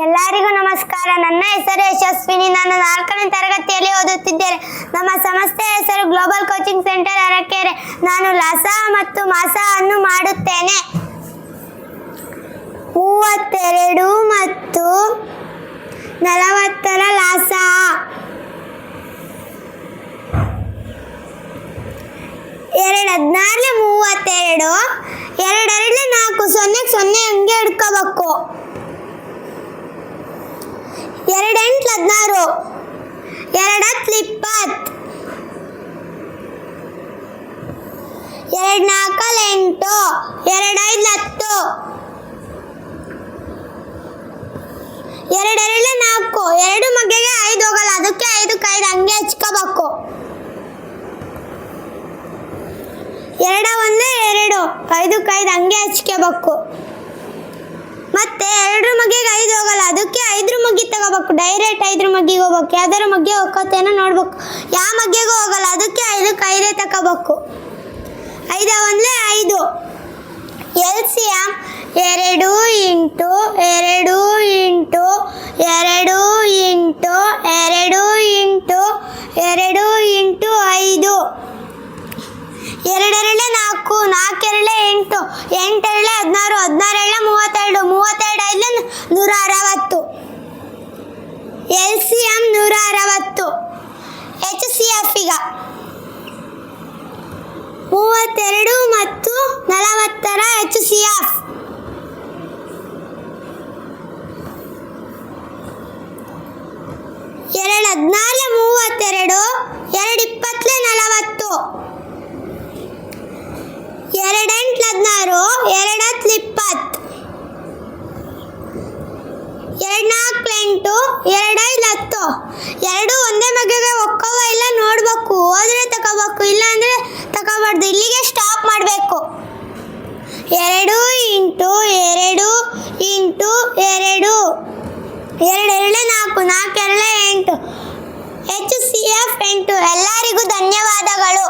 ಎಲ್ಲರಿಗೂ ನಮಸ್ಕಾರ. ನನ್ನ ಹೆಸರು ಯಶಸ್ವಿನಿ. ನಾನು 4ನೇ ತರಗತಿಯಲ್ಲಿ ಓದುತ್ತಿದ್ದೇನೆ. ನಮ್ಮ ಸಂಸ್ಥೆಯ ಹೆಸರು ಗ್ಲೋಬಲ್ ಕೋಚಿಂಗ್ ಸೆಂಟರ್ ಅರಕೆರೆ. ನಾನು ಲಸ ಮತ್ತು ಮಾಸ ಅನ್ನು ಮಾಡುತ್ತೇನೆ. 32 ಮತ್ತು 40ರ ಲಾಸ. 2 32, 2 4, 0 0 ಹಂಗೆ ಹಿಡ್ಕೋಬೇಕು. 2 8 16, 2 10 20, 2 4 8, 2 5 10, 2 2 4, 2 ಮಗ್ಗೆಗೆ 5 ಹೋಗಲ್ಲ, ಅದಕ್ಕೆ 5ಕ್ಕೆ 5 ಹಂಗೆ ಹಚ್ಕೋಬೇಕು. 2 1 2, 5ಕ್ಕೆ 5 ಹಂಗೆ ಹಚ್ಕೋಬೇಕು. ಮತ್ತೆ 2 ಮಗ್ಗೆಗೆ 5 ಹೋಗಲ್ಲ, ಅದಕ್ಕೆ 5 ಮಗ್ಗಿ ತಗೋಬೇಕು. ಡೈರೆಕ್ಟ್ 5 ಮಗ್ಗಿಗೆ ಹೋಗ್ಬೇಕು. ಯಾವ್ದಾರ ಮಗ್ಗೆ ಹೋಗ್ಕೋತೇನೋ ನೋಡ್ಬೇಕು. ಯಾವ ಮಗ್ಗೆಗೂ ಹೋಗಲ್ಲ, ಅದಕ್ಕೆ 5ಕ್ಕೆ 5 ತಗೋಬೇಕು. 5 1 5. LCM 2 into 2 into 2 into 2 into 2 into 5. 2 2 4, 4 2 8, 8 2 16, 16 2 32, 32 5 160. LCM 160. HCF ಈಗ 32 ಮತ್ತು 40ರ HCF. 2 14 32, 2 20 40, 2 8 16, 2 10 20, 2 4 8, 2 5 10. 2 ಒಂದೇ ಮಗ್ಗೆಗೆ ಒಕ್ಕವ ಇಲ್ಲ ನೋಡ್ಬೇಕು. ಹೋದ್ರೆ ತಗೋಬೇಕು, ಇಲ್ಲ ಅಂದ್ರೆ ತಗೋಬಾರ್ದು. ಇಲ್ಲಿಗೆ ಸ್ಟಾಪ್ ಮಾಡಬೇಕು. 2 ಇಂಟು 2 ಇಂಟು 2, 2 2 4, 4 2 8, HCF 8. ಎಲ್ಲರಿಗೂ ಧನ್ಯವಾದಗಳು.